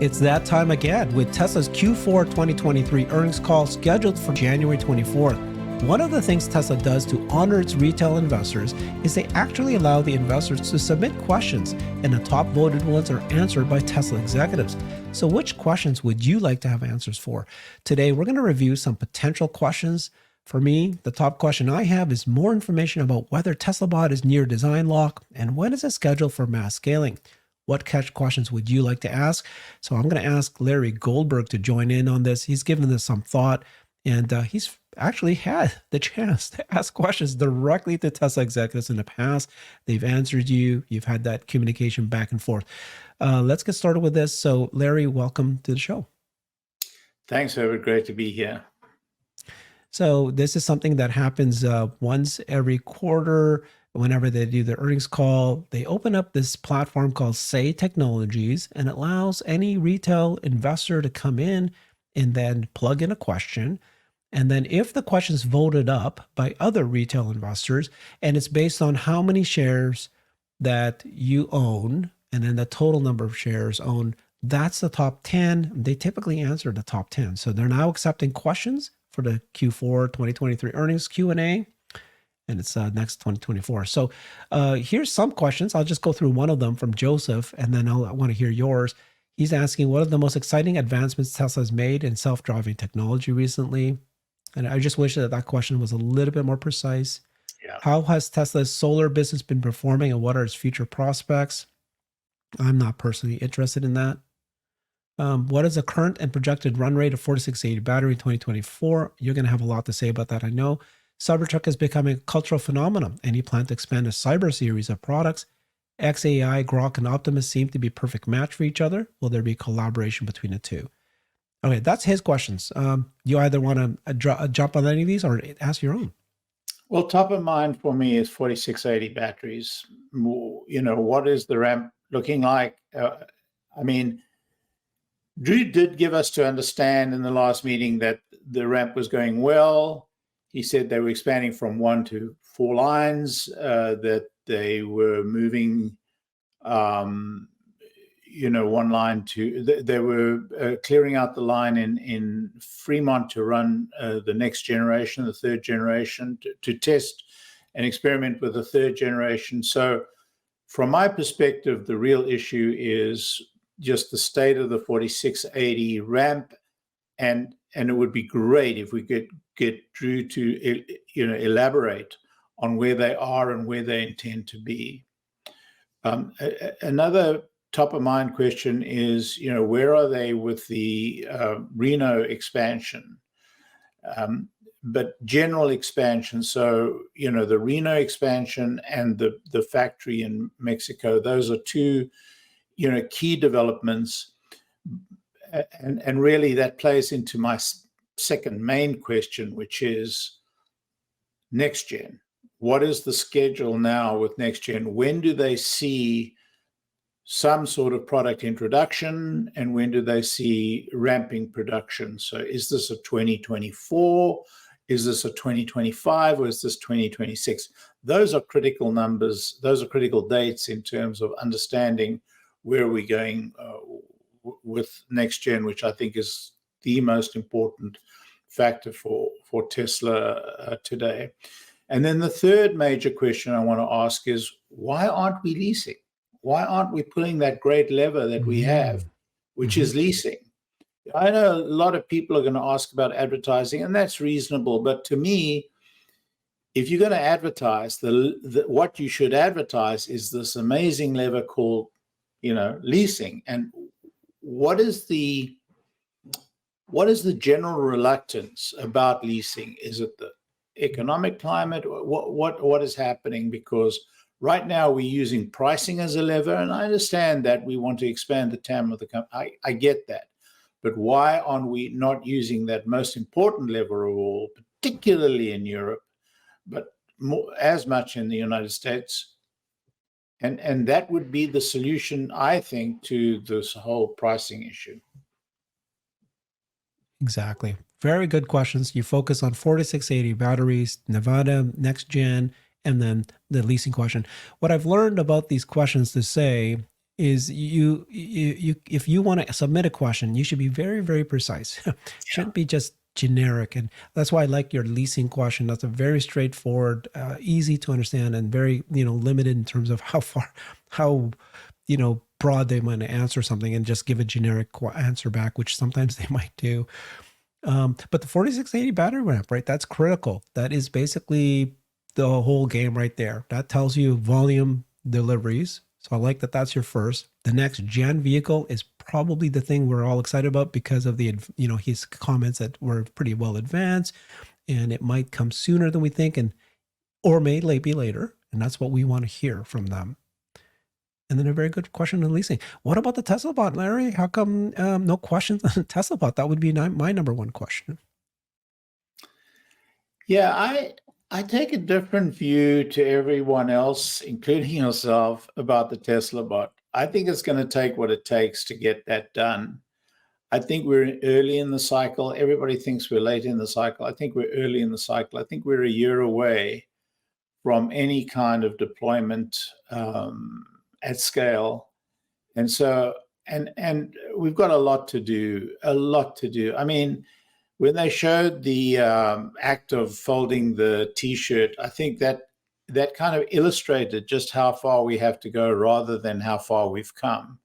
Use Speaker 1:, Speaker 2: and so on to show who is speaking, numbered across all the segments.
Speaker 1: It's that time again with Tesla's Q4 2023 earnings call scheduled for January 24th. One of the things Tesla does to honor its retail investors is they actually allow the investors to submit questions, and the top voted ones are answered by Tesla executives. So which questions would you like to have answers for? Today, we're going to review some potential questions. For me, the top question I have is more information about whether Tesla Bot is near design lock and when is it scheduled for mass scaling. What catch questions would you like to ask? So I'm going to ask Larry Goldberg to join in on this. He's given this some thought, and he's actually had the chance to ask questions directly to Tesla executives in the past. They've answered you. You've had that communication back and forth. Let's get started with this. So Larry, welcome to the show.
Speaker 2: Thanks, Herbert. Great to be here.
Speaker 1: So this is something that happens once every quarter. Whenever they do their earnings call, they open up this platform called Say Technologies, and it allows any retail investor to come in and then plug in a question. And then if the question is voted up by other retail investors, and it's based on how many shares that you own, and then the total number of shares owned, that's the top 10. They typically answer the top 10. So they're now accepting questions for the Q4 2023 earnings Q&A. And it's next 2024. So here's some questions. I'll just go through one of them from Joseph, and then I want to hear yours. He's asking, what are the most exciting advancements Tesla has made in self-driving technology recently? And I just wish that question was a little bit more precise.
Speaker 2: Yeah.
Speaker 1: How has Tesla's solar business been performing, and what are its future prospects? I'm not personally interested in that. What is the current and projected run rate of 4680 battery in 2024? You're going to have a lot to say about that, I know. Cybertruck is becoming a cultural phenomenon. Any plan to expand a cyber series of products? XAI, Grok, and Optimus seem to be a perfect match for each other. Will there be collaboration between the two? Okay, that's his questions. You either want to jump on any of these or ask your own.
Speaker 2: Well, top of mind for me is 4680 batteries. What is the ramp looking like? Drew did give us to understand in the last meeting that the ramp was going well. He said they were expanding from 1 to 4 lines, that they were moving, one line to, they were clearing out the line in Fremont to run the next generation, the third generation, to test and experiment with the third generation. So from my perspective, the real issue is just the state of the 4680 ramp, and it would be great if we could get Drew to elaborate on where they are and where they intend to be. Another top of mind question is, where are they with the Reno expansion? But general expansion, so the Reno expansion and the factory in Mexico, those are two key developments, and really that plays into my second main question, which is next gen. What is the schedule now with next gen? When do they see some sort of product introduction, and when do they see ramping production? So is this a 2024? Is this a 2025, or is this 2026? Those are critical numbers. Those are critical dates in terms of understanding where we're going with next gen, which I think is the most important factor for Tesla today. And then the third major question I want to ask is, why aren't we leasing? Why aren't we pulling that great lever that we have, which is leasing? I know a lot of people are going to ask about advertising, and that's reasonable. But to me, if you're going to advertise, what you should advertise is this amazing lever called, leasing. And what is the general reluctance about leasing? Is it the economic climate? What is happening? Because right now we're using pricing as a lever, and I understand that we want to expand the TAM of the company. I get that. But why aren't we not using that most important lever of all, particularly in Europe, but as much in the United States? And that would be the solution, I think, to this whole pricing issue.
Speaker 1: Exactly. Very good questions. You focus on 4680 batteries, Nevada, next gen, and then the leasing question. What I've learned about these questions to say is you if you want to submit a question, you should be very, very precise. Shouldn't be just generic. And that's why I like your leasing question. That's a very straightforward, easy to understand, and very, limited in terms of how broad they might answer something and just give a generic answer back, which sometimes they might do. But the 4680 battery ramp, right? That's critical. That is basically the whole game right there. That tells you volume deliveries. So I like that that's your first. The next gen vehicle is probably the thing we're all excited about because of the, his comments that were pretty well advanced, and it might come sooner than we think, or may be later. And that's what we want to hear from them. And then a very good question on leasing. What about the Tesla bot, Larry? How come no questions on the Tesla bot? That would be my number one question.
Speaker 2: Yeah, I take a different view to everyone else, including yourself, about the Tesla bot. I think it's going to take what it takes to get that done. I think we're early in the cycle. Everybody thinks we're late in the cycle. I think we're early in the cycle. I think we're a year away from any kind of deployment at scale. And so, and we've got a lot to do. I mean, when they showed the act of folding the T-shirt, I think that kind of illustrated just how far we have to go rather than how far we've come.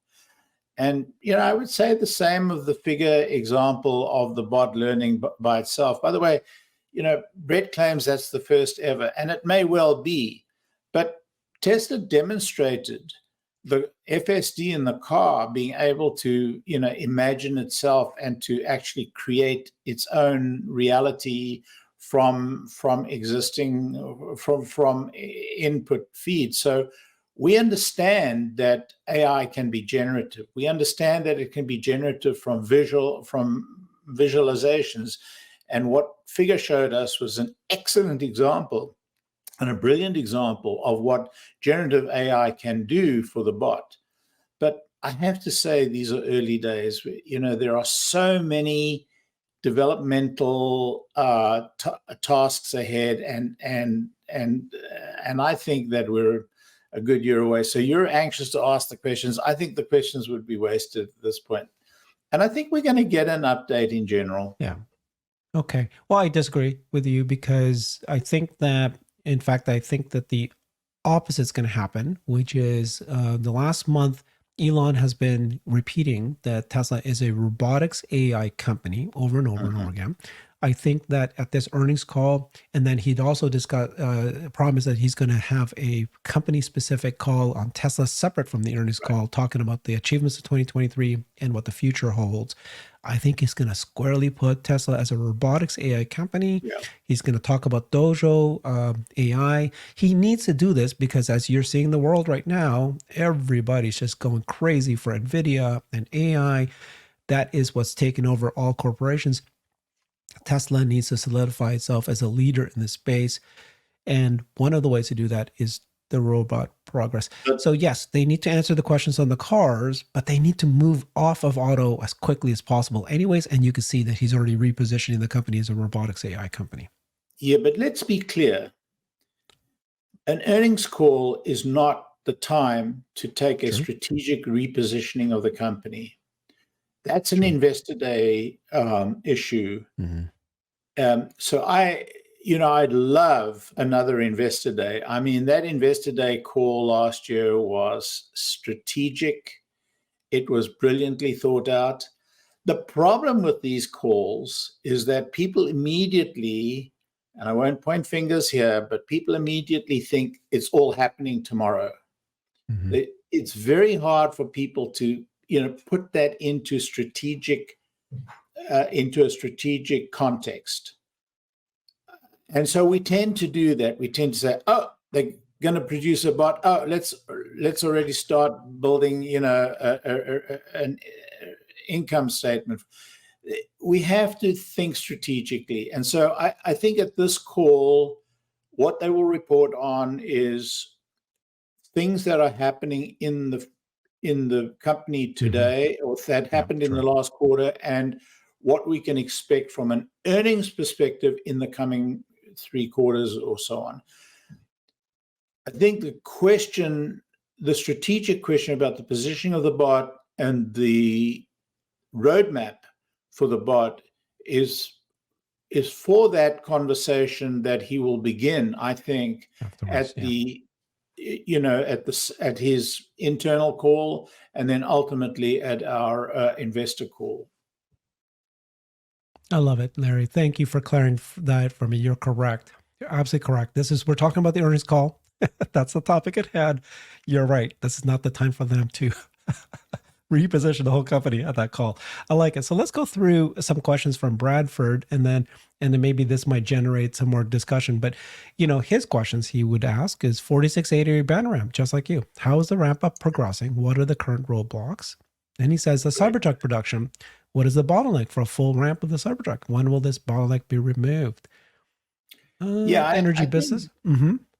Speaker 2: And, I would say the same of the figure example of the bot learning by itself. By the way, Brett claims that's the first ever, and it may well be, but Tesla demonstrated the FSD in the car being able to, imagine itself and to actually create its own reality from existing, from input feeds. So we understand that AI can be generative. We understand that it can be generative from visualizations. And what Figure showed us was an excellent example and a brilliant example of what generative AI can do for the bot. But I have to say, these are early days. There are so many developmental tasks ahead, and I think that we're a good year away. So you're anxious to ask the questions. I think the questions would be wasted at this point. And I think we're going to get an update in general.
Speaker 1: Yeah. Okay. Well, I disagree with you because I think that, in fact, I think that the opposite is going to happen, which is the last month, Elon has been repeating that Tesla is a robotics AI company over and over and over again. I think that at this earnings call, and then he'd also promised that he's going to have a company-specific call on Tesla separate from the earnings call, talking about the achievements of 2023 and what the future holds. I think he's going to squarely put Tesla as a robotics AI company. Yeah. He's going to talk about Dojo AI. He needs to do this because, as you're seeing the world right now, everybody's just going crazy for NVIDIA and AI. That is what's taken over all corporations. Tesla needs to solidify itself as a leader in this space. And one of the ways to do that is the robot progress. So yes, they need to answer the questions on the cars, but they need to move off of auto as quickly as possible anyways. And you can see that he's already repositioning the company as a robotics AI company.
Speaker 2: Yeah, but let's be clear. An earnings call is not the time to take a strategic repositioning of the company. That's an investor day issue. So I'd love another investor day. I mean, that investor day call last year was strategic. It was brilliantly thought out. The problem with these calls is that people immediately, and I won't point fingers here, but people immediately think it's all happening tomorrow. It's very hard for people to put that into a strategic context. And so we tend to do that. We tend to say, oh, they're going to produce a bot. Oh, let's already start building, an income statement. We have to think strategically. And so I think at this call, what they will report on is things that are happening in the company today, or that happened in the last quarter, and what we can expect from an earnings perspective in the coming 3 quarters or so on. I think the question the strategic question about the positioning of the bot and the roadmap for the bot is for that conversation that he will begin, I think,
Speaker 1: Afterwards,
Speaker 2: at the at his internal call, and then ultimately at our investor call.
Speaker 1: I love it, Larry. Thank you for clearing that for me. You're correct. You're absolutely correct. We're talking about the earnings call. That's the topic at hand. You're right. This is not the time for them to reposition the whole company at that call. I like it. So let's go through some questions from Bradford, and then maybe this might generate some more discussion. But his questions he would ask is 4680 banner ramp, just like you. How is the ramp up progressing? What are the current roadblocks? And he says the Cybertruck production. What is the bottleneck for a full ramp of the Cybertruck? When will this bottleneck be removed? Energy business.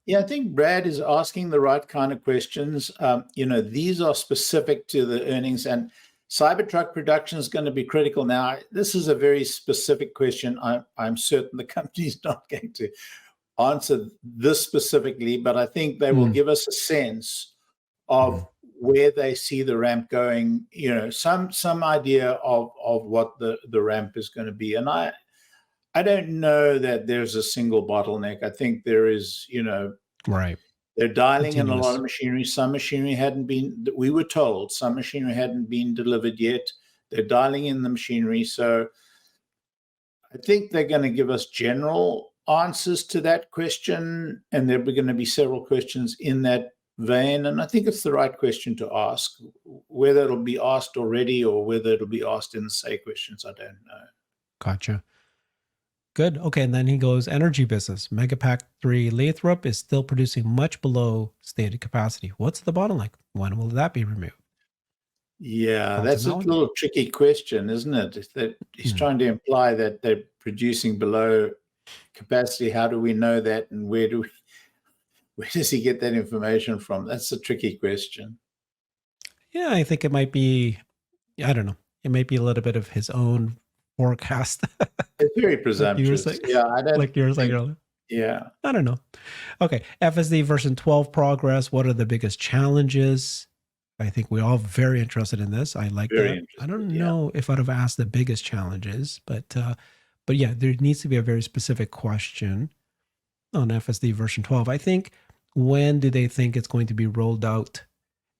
Speaker 2: Yeah, I think Brad is asking the right kind of questions. These are specific to the earnings, and Cybertruck production is going to be critical. Now, this is a very specific question. I'm certain the company is not going to answer this specifically, but I think they will give us a sense of where they see the ramp going. Some idea of what the ramp is going to be, and I don't know that there's a single bottleneck. I think there is,
Speaker 1: right.
Speaker 2: They're dialing in a lot of machinery. Some machinery we were told, some machinery hadn't been delivered yet. They're dialing in the machinery. So I think they're going to give us general answers to that question. And there are going to be several questions in that vein. And I think it's the right question to ask. Whether it'll be asked already or whether it'll be asked in the say questions, I don't know.
Speaker 1: Gotcha. Good. Okay. And then he goes, energy business. Megapack 3 Lathrop is still producing much below stated capacity. What's the bottleneck? When will that be removed?
Speaker 2: Yeah, that's a little tricky question, isn't it? That he's trying to imply that they're producing below capacity. How do we know that? And where does he get that information from? That's a tricky question.
Speaker 1: Yeah, I think it might be, I don't know. It might be a little bit of his own forecast.
Speaker 2: It's very presumptuous. I don't
Speaker 1: like yours, like earlier.
Speaker 2: Yeah.
Speaker 1: I don't know. Okay. FSD version 12 progress. What are the biggest challenges? I think we're all very interested in this. I like that. I don't know if I'd have asked the biggest challenges, but yeah, there needs to be a very specific question on FSD version 12. I think, when do they think it's going to be rolled out?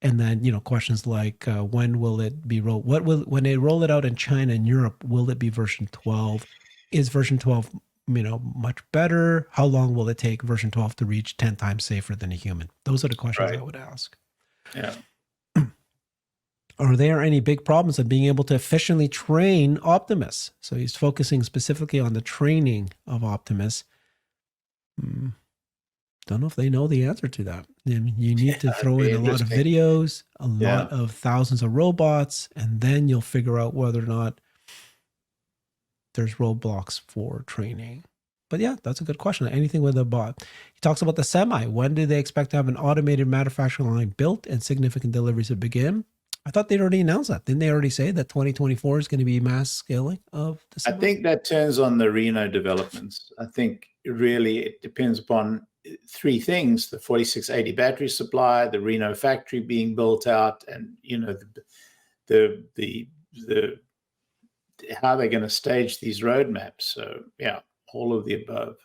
Speaker 1: And then, questions like, when will it be rolled? When they roll it out in China and Europe, will it be version 12? Is version 12, much better? How long will it take version 12 to reach 10 times safer than a human? Those are the questions I would ask.
Speaker 2: Yeah.
Speaker 1: Are there any big problems of being able to efficiently train Optimus? So he's focusing specifically on the training of Optimus. Don't know if they know the answer to that. I mean, you need to throw in a lot of videos, a lot of thousands of robots, and then you'll figure out whether or not there's roadblocks for training. But yeah, that's a good question. Anything with a bot. He talks about the Semi. When do they expect to have an automated manufacturing line built and significant deliveries to begin? I thought they'd already announced that. Didn't they already say that 2024 is going to be mass scaling of the Semi?
Speaker 2: I think that turns on the Reno developments. I think really it depends upon three things: the 4680 battery supply, the Reno factory being built out, and the how they're going to stage these roadmaps. So yeah, all of the above.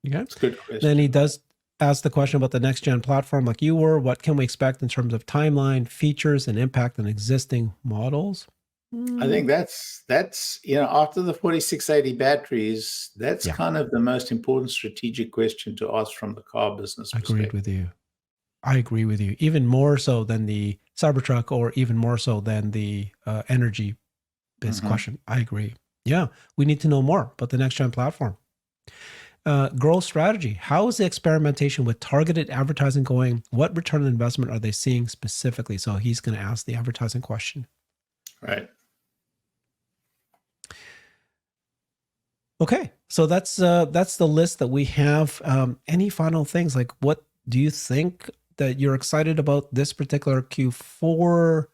Speaker 1: Okay.
Speaker 2: It's a good question.
Speaker 1: Then he does ask the question about the next gen platform, like you were. What can we expect in terms of timeline, features, and impact on existing models?
Speaker 2: I think that's after the 4680 batteries, that's kind of the most important strategic question to ask from the car business perspective.
Speaker 1: I agree with you. Even more so than the Cybertruck, or even more so than the energy biz question. I agree. Yeah, we need to know more about the next gen platform. Growth strategy. How is the experimentation with targeted advertising going? What return on investment are they seeing specifically? So he's going to ask the advertising question.
Speaker 2: Right.
Speaker 1: Okay, so that's the list that we have. Any final things? Like, what do you think that you're excited about this particular Q4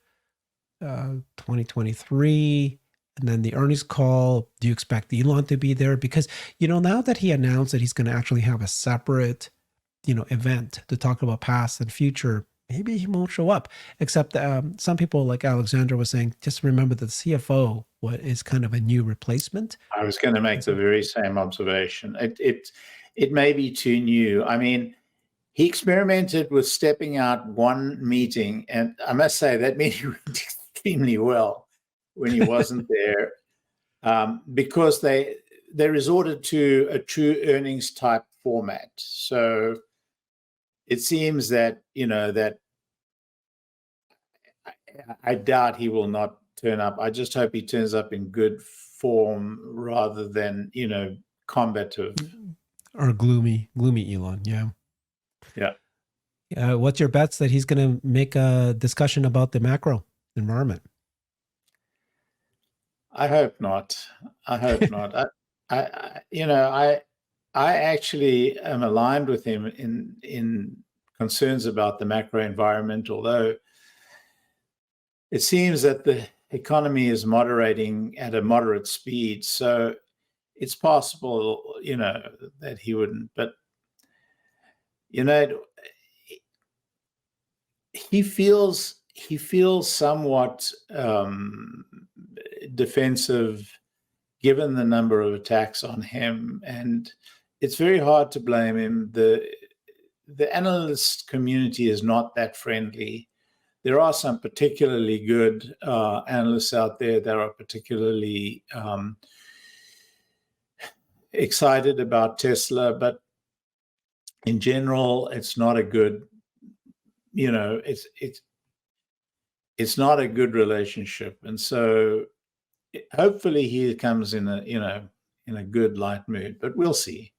Speaker 1: 2023? And then the earnings call, do you expect Elon to be there? Because, now that he announced that he's going to actually have a separate, event to talk about past and future, maybe he won't show up. Except some people, like Alexander was saying, just remember that the CFO is kind of a new replacement.
Speaker 2: I was going to make the very same observation. It may be too new. I mean, he experimented with stepping out one meeting, and I must say that meeting went extremely well when he wasn't there, because they resorted to a true earnings type format. So it seems that, that I doubt he will not turn up. I just hope he turns up in good form rather than, combative.
Speaker 1: Or gloomy Elon. Yeah.
Speaker 2: Yeah.
Speaker 1: What's your bets that he's going to make a discussion about the macro environment?
Speaker 2: I hope not. I hope not. I actually am aligned with him in concerns about the macro environment, although it seems that the economy is moderating at a moderate speed. So it's possible, that he wouldn't. But, he feels somewhat defensive given the number of attacks on him, and it's very hard to blame him. The analyst community is not that friendly. There are some particularly good analysts out there that are particularly excited about Tesla, but in general, it's not a good, it's not a good relationship. And so hopefully he comes in a good light mood, but we'll see.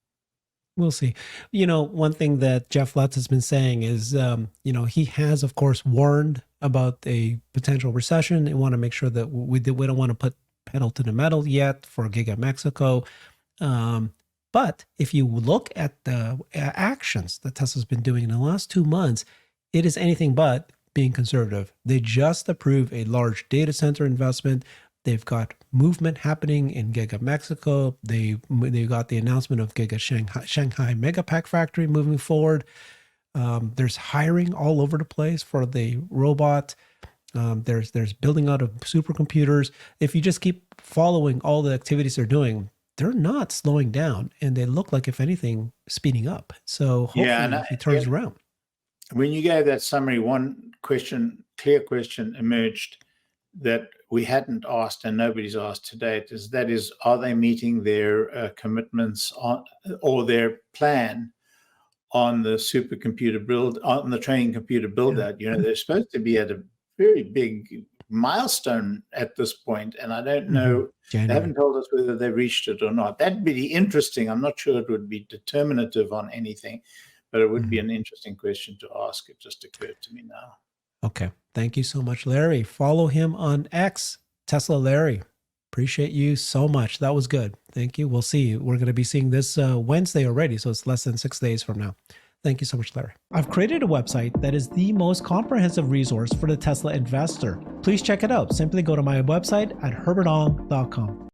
Speaker 1: We'll see. One thing that Jeff Lutz has been saying is, he has, of course, warned about a potential recession and want to make sure that we don't want to put pedal to the metal yet for Giga Mexico. But if you look at the actions that Tesla's been doing in the last 2 months, it is anything but being conservative. They just approved a large data center investment. They've got movement happening in Giga Mexico. They got the announcement of Giga Shanghai Megapack factory moving forward. There's hiring all over the place for the robot. There's building out of supercomputers. If you just keep following all the activities they're doing, they're not slowing down, and they look like, if anything, speeding up. So hopefully he turns around.
Speaker 2: When you gave that summary, one clear question emerged that we hadn't asked and nobody's asked to date, is are they meeting their commitments on, or their plan on the supercomputer build, on the training computer build out? They're supposed to be at a very big milestone at this point, and I don't know, They haven't told us whether they've reached it or not. That'd be interesting. I'm not sure it would be determinative on anything, but it would be an interesting question to ask. It just occurred to me now.
Speaker 1: Okay. Thank you so much, Larry. Follow him on X, Tesla Larry. Appreciate you so much. That was good. Thank you. We'll see. We're going to be seeing this Wednesday already, so it's less than 6 days from now. Thank you so much, Larry. I've created a website that is the most comprehensive resource for the Tesla investor. Please check it out. Simply go to my website at herbertong.com.